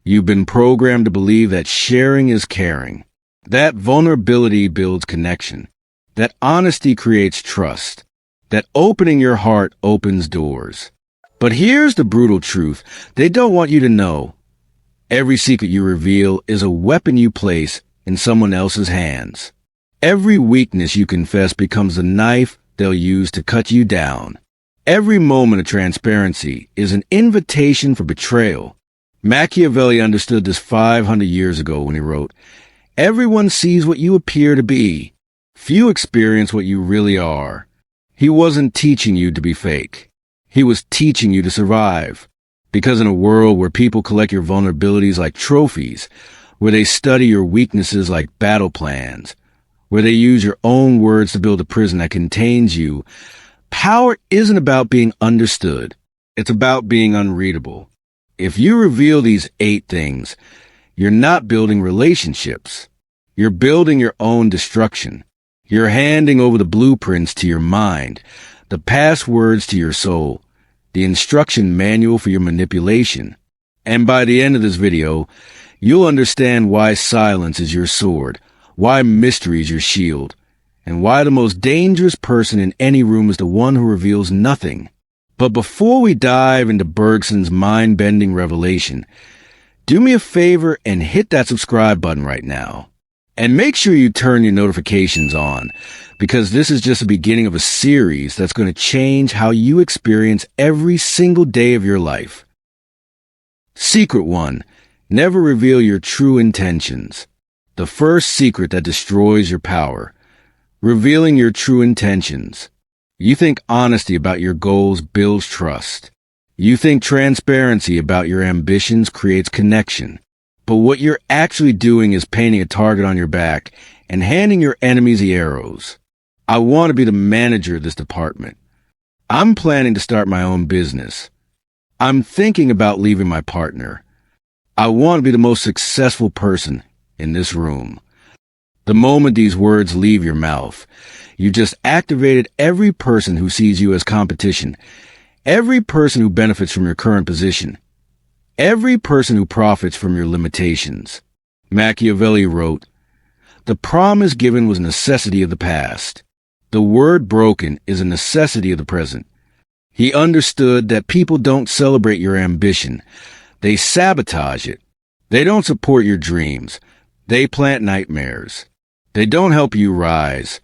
You've been programmed to believe that sharing is caring, that vulnerability builds connection, that honesty creates trust, that opening your heart opens doors. But here's the brutal truth. They don't want you to know. Every secret you reveal is a weapon you place in someone else's hands. Every weakness you confess becomes a knife they'll use to cut you down. Every moment of transparency is an invitation for betrayal. Machiavelli understood this 500 years ago when he wrote, "Everyone sees what you appear to be. Few experience what you really are." He wasn't teaching you to be fake. He was teaching you to survive. Because in a world where people collect your vulnerabilities like trophies, where they study your weaknesses like battle plans, where they use your own words to build a prison that contains you, power isn't about being understood. It's about being unreadable. If you reveal these 8 things, you're not building relationships. You're building your own destruction. You're handing over the blueprints to your mind, the passwords to your soul, the instruction manual for your manipulation. And by the end of this video, you'll understand why silence is your sword, why mystery is your shield, and why the most dangerous person in any room is the one who reveals nothing. But before we dive into Bergson's mind-bending revelation, do me a favor and hit that subscribe button right now. And make sure you turn your notifications on, because this is just the beginning of a series that's going to change how you experience every single day of your life. Secret 1. Never reveal your true intentions. The first secret that destroys your power. Revealing your true intentions. You think honesty about your goals builds trust. You think transparency about your ambitions creates connection. But what you're actually doing is painting a target on your back and handing your enemies the arrows. I want to be the manager of this department. I'm planning to start my own business. I'm thinking about leaving my partner. I want to be the most successful person in this room. The moment these words leave your mouth, you just activated every person who sees you as competition, every person who benefits from your current position, every person who profits from your limitations. Machiavelli wrote, "The promise given was a necessity of the past. The word broken is a necessity of the present." He understood that people don't celebrate your ambition. They sabotage it. They don't support your dreams. They plant nightmares. They don't help you rise.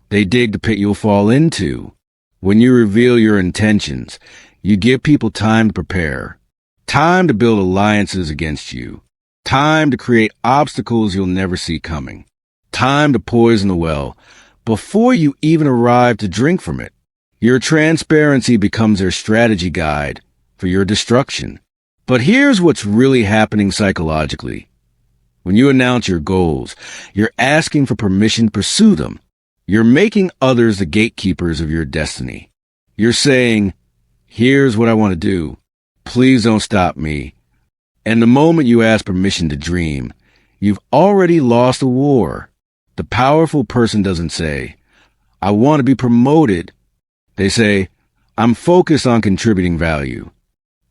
They dig the pit you'll fall into. When you reveal your intentions, you give people time to prepare, time to build alliances against you, time to create obstacles you'll never see coming, time to poison the well before you even arrive to drink from it. Your transparency becomes their strategy guide for your destruction. But here's what's really happening psychologically. When you announce your goals, you're asking for permission to pursue them. You're making others the gatekeepers of your destiny. You're saying, "Here's what I want to do. Please don't stop me." And the moment you ask permission to dream, you've already lost a war. The powerful person doesn't say, "I want to be promoted." They say, "I'm focused on contributing value."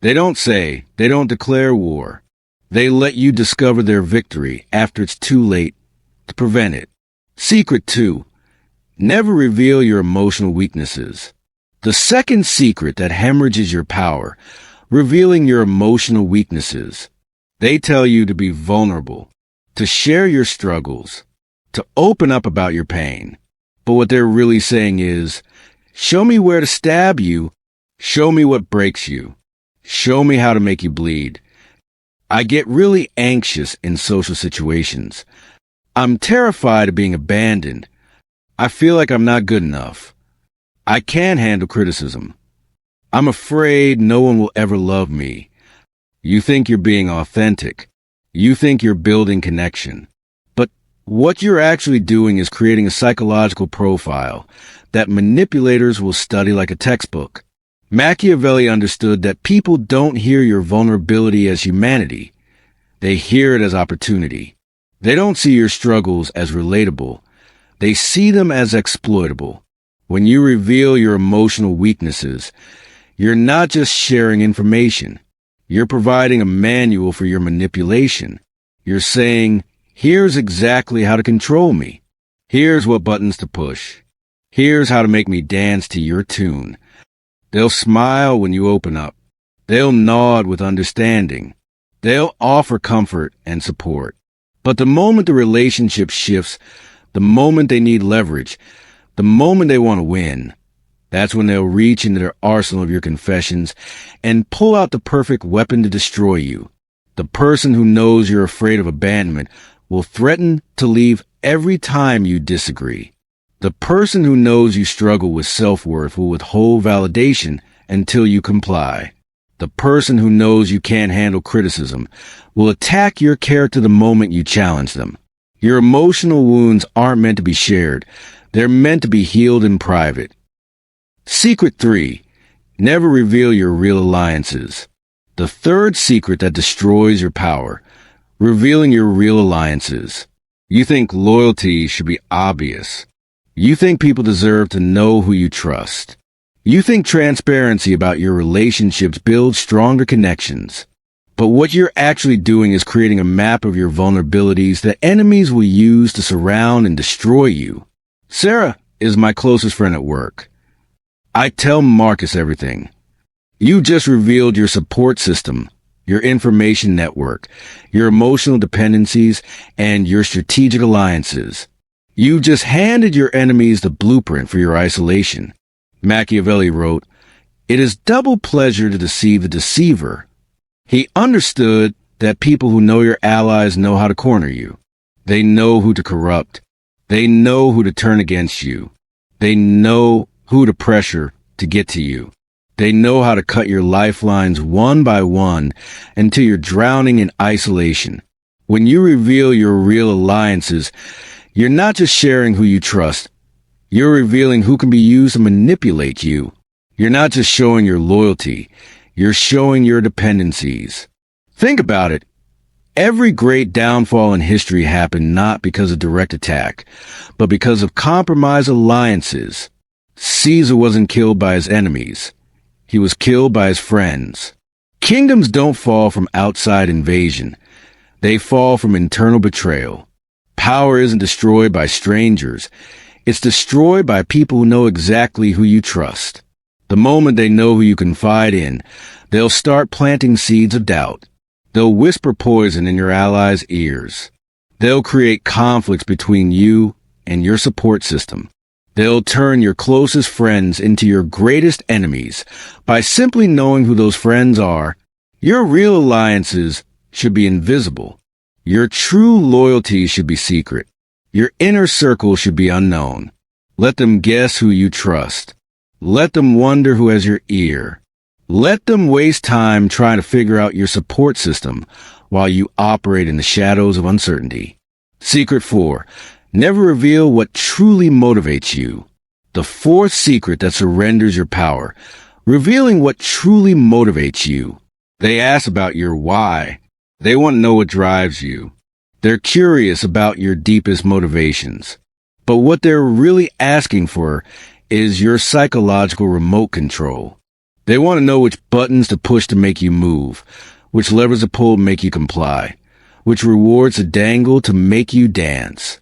They don't declare war. They let you discover their victory after it's too late to prevent it. Secret 2. Never reveal your emotional weaknesses. The second secret that hemorrhages your power, revealing your emotional weaknesses. They tell you to be vulnerable, to share your struggles, to open up about your pain. But what they're really saying is, show me where to stab you, show me what breaks you, show me how to make you bleed. I get really anxious in social situations. I'm terrified of being abandoned. I feel like I'm not good enough. I can't handle criticism. I'm afraid no one will ever love me. You think you're being authentic. You think you're building connection. But what you're actually doing is creating a psychological profile that manipulators will study like a textbook. Machiavelli understood that people don't hear your vulnerability as humanity. They hear it as opportunity. They don't see your struggles as relatable. They see them as exploitable. When you reveal your emotional weaknesses, you're not just sharing information. You're providing a manual for your manipulation. You're saying, here's exactly how to control me. Here's what buttons to push. Here's how to make me dance to your tune. They'll smile when you open up. They'll nod with understanding. They'll offer comfort and support. But the moment the relationship shifts, the moment they need leverage, the moment they want to win, that's when they'll reach into their arsenal of your confessions and pull out the perfect weapon to destroy you. The person who knows you're afraid of abandonment will threaten to leave every time you disagree. The person who knows you struggle with self-worth will withhold validation until you comply. The person who knows you can't handle criticism will attack your character the moment you challenge them. Your emotional wounds aren't meant to be shared. They're meant to be healed in private. Secret 3. Never reveal your real alliances. The third secret that destroys your power. Revealing your real alliances. You think loyalty should be obvious. You think people deserve to know who you trust. You think transparency about your relationships builds stronger connections. But what you're actually doing is creating a map of your vulnerabilities that enemies will use to surround and destroy you. Sarah is my closest friend at work. I tell Marcus everything. You just revealed your support system, your information network, your emotional dependencies, and your strategic alliances. You just handed your enemies the blueprint for your isolation. Machiavelli wrote, "It is double pleasure to deceive the deceiver." He understood that people who know your allies know how to corner you. They know who to corrupt. They know who to turn against you. They know who to pressure to get to you. They know how to cut your lifelines one by one until you're drowning in isolation. When you reveal your real alliances, you're not just sharing who you trust. You're revealing who can be used to manipulate you. You're not just showing your loyalty. You're showing your dependencies. Think about it. Every great downfall in history happened not because of direct attack, but because of compromised alliances. Caesar wasn't killed by his enemies. He was killed by his friends. Kingdoms don't fall from outside invasion. They fall from internal betrayal. Power isn't destroyed by strangers. It's destroyed by people who know exactly who you trust. The moment they know who you confide in, they'll start planting seeds of doubt. They'll whisper poison in your allies' ears. They'll create conflicts between you and your support system. They'll turn your closest friends into your greatest enemies by simply knowing who those friends are. Your real alliances should be invisible. Your true loyalty should be secret. Your inner circle should be unknown. Let them guess who you trust. Let them wonder who has your ear. Let them waste time trying to figure out your support system while you operate in the shadows of uncertainty. Secret 4. Never reveal what truly motivates you. The fourth secret that surrenders your power. Revealing what truly motivates you. They ask about your why. They want to know what drives you. They're curious about your deepest motivations. But what they're really asking for is your psychological remote control. They want to know which buttons to push to make you move, which levers to pull to make you comply, which rewards to dangle to make you dance.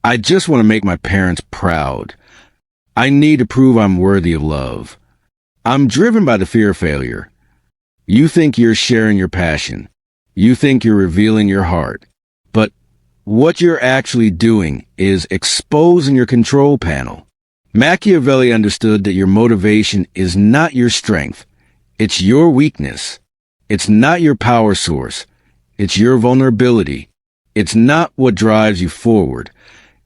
I just want to make my parents proud. I need to prove I'm worthy of love. I'm driven by the fear of failure. You think you're sharing your passion. You think you're revealing your heart. But what you're actually doing is exposing your control panel. Machiavelli understood that your motivation is not your strength. It's your weakness. It's not your power source. It's your vulnerability. It's not what drives you forward.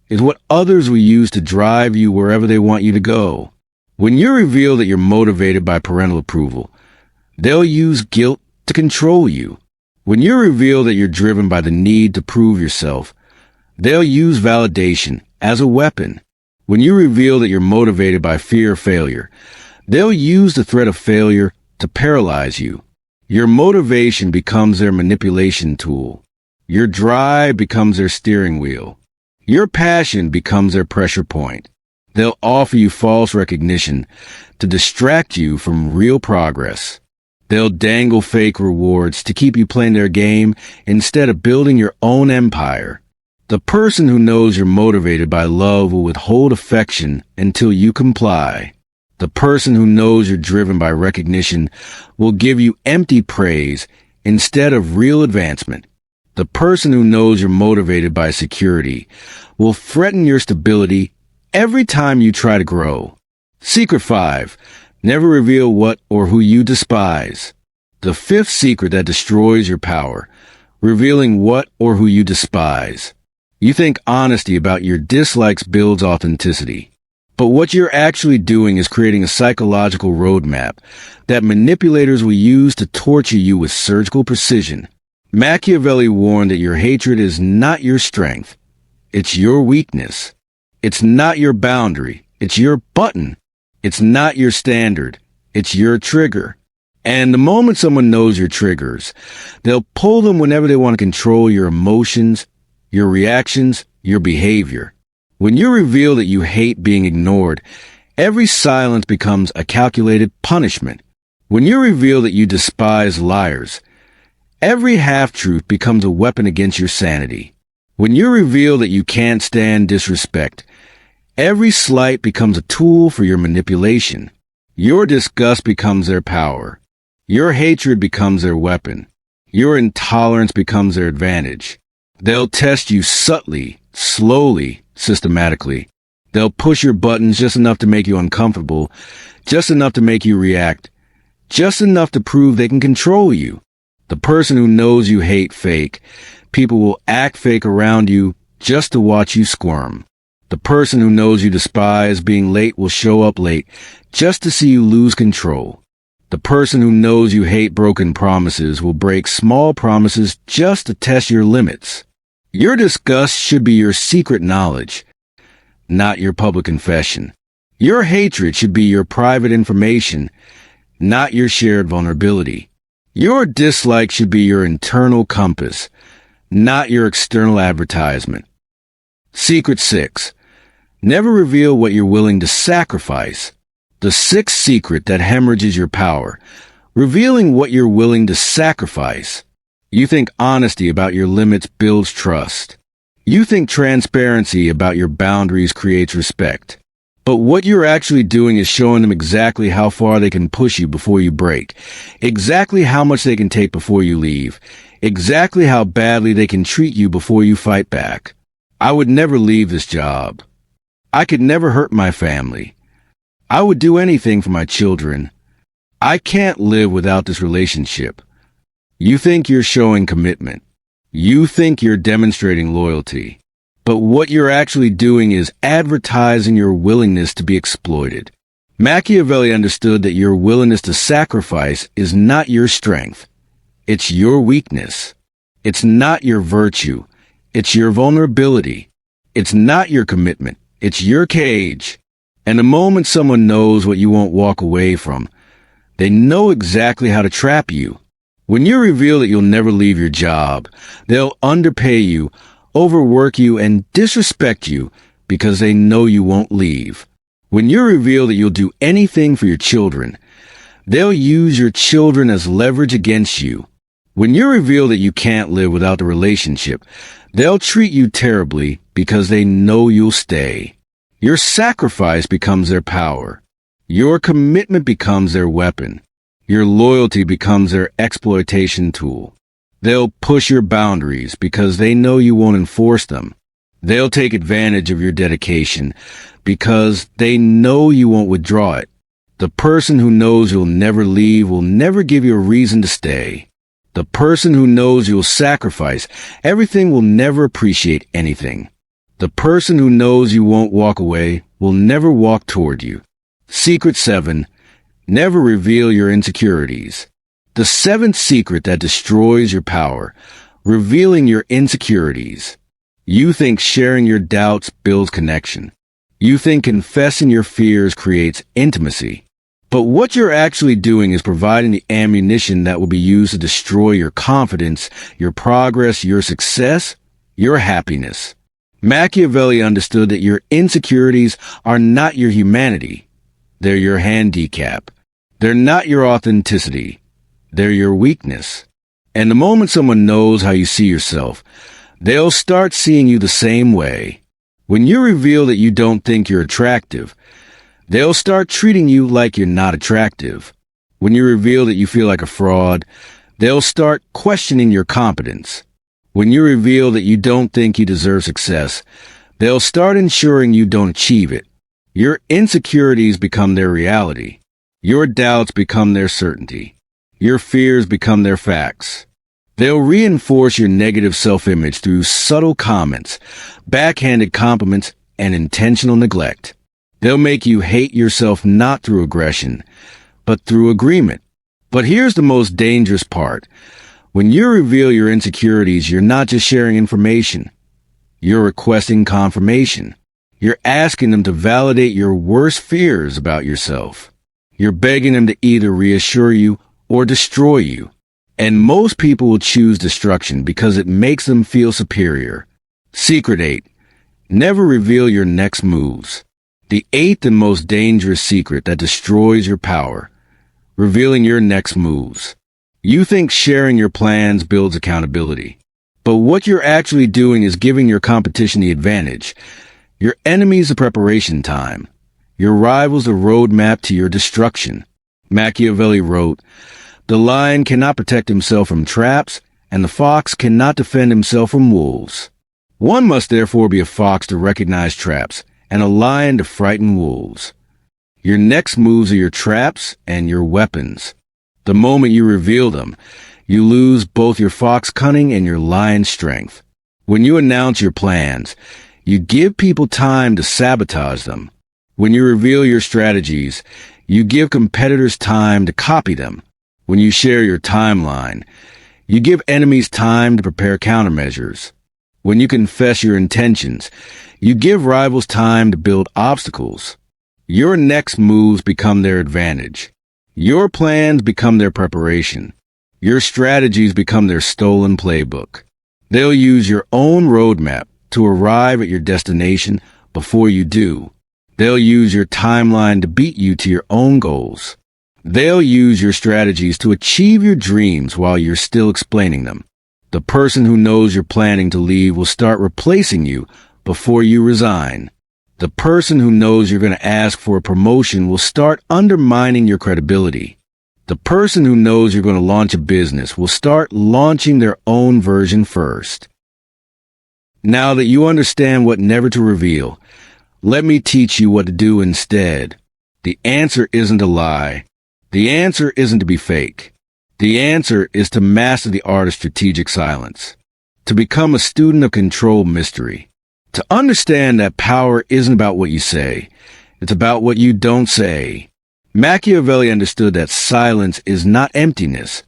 It's what others will use to drive you wherever they want you to go. When you reveal that you're motivated by parental approval, they'll use guilt to control you. When you reveal that you're driven by the need to prove yourself, they'll use validation as a weapon. When you reveal that you're motivated by fear of failure, they'll use the threat of failure to paralyze you. Your motivation becomes their manipulation tool. Your drive becomes their steering wheel. Your passion becomes their pressure point. They'll offer you false recognition to distract you from real progress. They'll dangle fake rewards to keep you playing their game instead of building your own empire. The person who knows you're motivated by love will withhold affection until you comply. The person who knows you're driven by recognition will give you empty praise instead of real advancement. The person who knows you're motivated by security will threaten your stability every time you try to grow. Secret 5. Never reveal what or who you despise. The 5th secret that destroys your power. Revealing what or who you despise. You think honesty about your dislikes builds authenticity. But what you're actually doing is creating a psychological roadmap that manipulators will use to torture you with surgical precision. Machiavelli warned that your hatred is not your strength. It's your weakness. It's not your boundary. It's your button. It's not your standard. It's your trigger. And the moment someone knows your triggers, they'll pull them whenever they want to control your emotions, your reactions, your behavior. When you reveal that you hate being ignored, every silence becomes a calculated punishment. When you reveal that you despise liars, every half-truth becomes a weapon against your sanity. When you reveal that you can't stand disrespect, every slight becomes a tool for your manipulation. Your disgust becomes their power. Your hatred becomes their weapon. Your intolerance becomes their advantage. They'll test you subtly, slowly, systematically. They'll push your buttons just enough to make you uncomfortable, just enough to make you react, just enough to prove they can control you. The person who knows you hate fake, people will act fake around you just to watch you squirm. The person who knows you despise being late will show up late just to see you lose control. The person who knows you hate broken promises will break small promises just to test your limits. Your disgust should be your secret knowledge, not your public confession. Your hatred should be your private information, not your shared vulnerability. Your dislike should be your internal compass, not your external advertisement. Secret 6. Never reveal what you're willing to sacrifice. The 6th secret that hemorrhages your power. Revealing what you're willing to sacrifice. You think honesty about your limits builds trust. You think transparency about your boundaries creates respect. But what you're actually doing is showing them exactly how far they can push you before you break, exactly how much they can take before you leave, exactly how badly they can treat you before you fight back. I would never leave this job. I could never hurt my family. I would do anything for my children. I can't live without this relationship. You think you're showing commitment. You think you're demonstrating loyalty. But what you're actually doing is advertising your willingness to be exploited. Machiavelli understood that your willingness to sacrifice is not your strength. It's your weakness. It's not your virtue. It's your vulnerability. It's not your commitment. It's your cage. And the moment someone knows what you won't walk away from, they know exactly how to trap you. When you reveal that you'll never leave your job, they'll underpay you, overwork you, and disrespect you because they know you won't leave. When you reveal that you'll do anything for your children, they'll use your children as leverage against you. When you reveal that you can't live without the relationship, they'll treat you terribly because they know you'll stay. Your sacrifice becomes their power. Your commitment becomes their weapon. Your loyalty becomes their exploitation tool. They'll push your boundaries because they know you won't enforce them. They'll take advantage of your dedication because they know you won't withdraw it. The person who knows you'll never leave will never give you a reason to stay. The person who knows you'll sacrifice everything will never appreciate anything. The person who knows you won't walk away will never walk toward you. Secret 7. Never reveal your insecurities. The 7th secret that destroys your power. Revealing your insecurities. You think sharing your doubts builds connection. You think confessing your fears creates intimacy. But what you're actually doing is providing the ammunition that will be used to destroy your confidence, your progress, your success, your happiness. Machiavelli understood that your insecurities are not your humanity. They're your handicap. They're not your authenticity. They're your weakness. And the moment someone knows how you see yourself, they'll start seeing you the same way. When you reveal that you don't think you're attractive, they'll start treating you like you're not attractive. When you reveal that you feel like a fraud, they'll start questioning your competence. When you reveal that you don't think you deserve success, they'll start ensuring you don't achieve it. Your insecurities become their reality. Your doubts become their certainty. Your fears become their facts. They'll reinforce your negative self-image through subtle comments, backhanded compliments, and intentional neglect. They'll make you hate yourself not through aggression, but through agreement. But here's the most dangerous part. When you reveal your insecurities, you're not just sharing information. You're requesting confirmation. You're asking them to validate your worst fears about yourself. You're begging them to either reassure you or destroy you. And most people will choose destruction because it makes them feel superior. Secret 8. Never reveal your next moves. The 8th and most dangerous secret that destroys your power. Revealing your next moves. You think sharing your plans builds accountability. But what you're actually doing is giving your competition the advantage. Your enemies the preparation time. Your rivals the roadmap to your destruction. Machiavelli wrote, "The lion cannot protect himself from traps, and the fox cannot defend himself from wolves. One must therefore be a fox to recognize traps, and a lion to frighten wolves." Your next moves are your traps and your weapons. The moment you reveal them, you lose both your fox cunning and your lion strength. When you announce your plans, you give people time to sabotage them. When you reveal your strategies, you give competitors time to copy them. When you share your timeline, you give enemies time to prepare countermeasures. When you confess your intentions, you give rivals time to build obstacles. Your next moves become their advantage. Your plans become their preparation. Your strategies become their stolen playbook. They'll use your own roadmap to arrive at your destination before you do. They'll use your timeline to beat you to your own goals. They'll use your strategies to achieve your dreams while you're still explaining them. The person who knows you're planning to leave will start replacing you before you resign. The person who knows you're going to ask for a promotion will start undermining your credibility. The person who knows you're going to launch a business will start launching their own version first. Now that you understand what never to reveal, let me teach you what to do instead. The answer isn't a lie. The answer isn't to be fake. The answer is to master the art of strategic silence, to become a student of controlled mystery, to understand that power isn't about what you say, it's about what you don't say. Machiavelli understood that silence is not emptiness,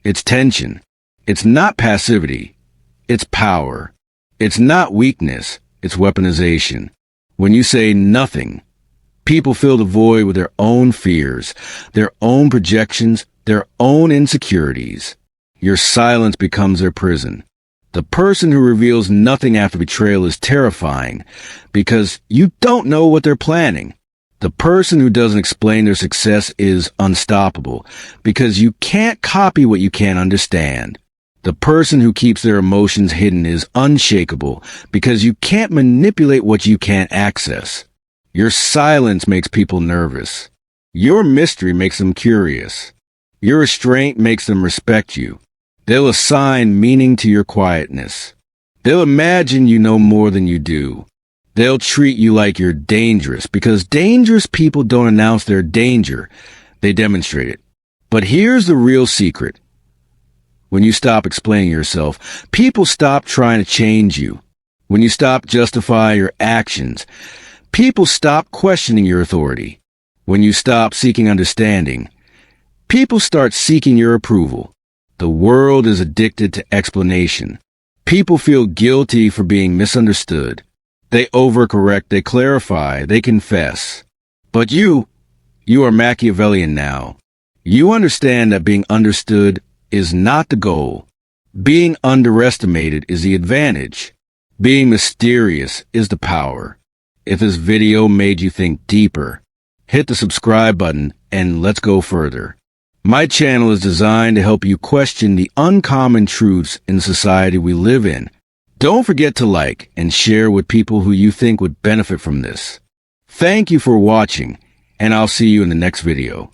it's tension. It's not passivity, it's power. It's not weakness, it's weaponization. When you say nothing, people fill the void with their own fears, their own projections, their own insecurities. Your silence becomes their prison. The person who reveals nothing after betrayal is terrifying because you don't know what they're planning. The person who doesn't explain their success is unstoppable because you can't copy what you can't understand. The person who keeps their emotions hidden is unshakable because you can't manipulate what you can't access. Your silence makes people nervous. Your mystery makes them curious. Your restraint makes them respect you. They'll assign meaning to your quietness. They'll imagine you know more than you do. They'll treat you like you're dangerous because dangerous people don't announce their danger. They demonstrate it. But here's the real secret. When you stop explaining yourself, people stop trying to change you. When you stop justifying your actions, people stop questioning your authority. When you stop seeking understanding, people start seeking your approval. The world is addicted to explanation. People feel guilty for being misunderstood. They overcorrect, they clarify, they confess. But you are Machiavellian now. You understand that being understood is not the goal. Being underestimated is the advantage. Being mysterious is the power. If this video made you think deeper, hit the subscribe button and let's go further. My channel is designed to help you question the uncommon truths in the society we live in. Don't forget to like and share with people who you think would benefit from this. Thank you for watching, and I'll see you in the next video.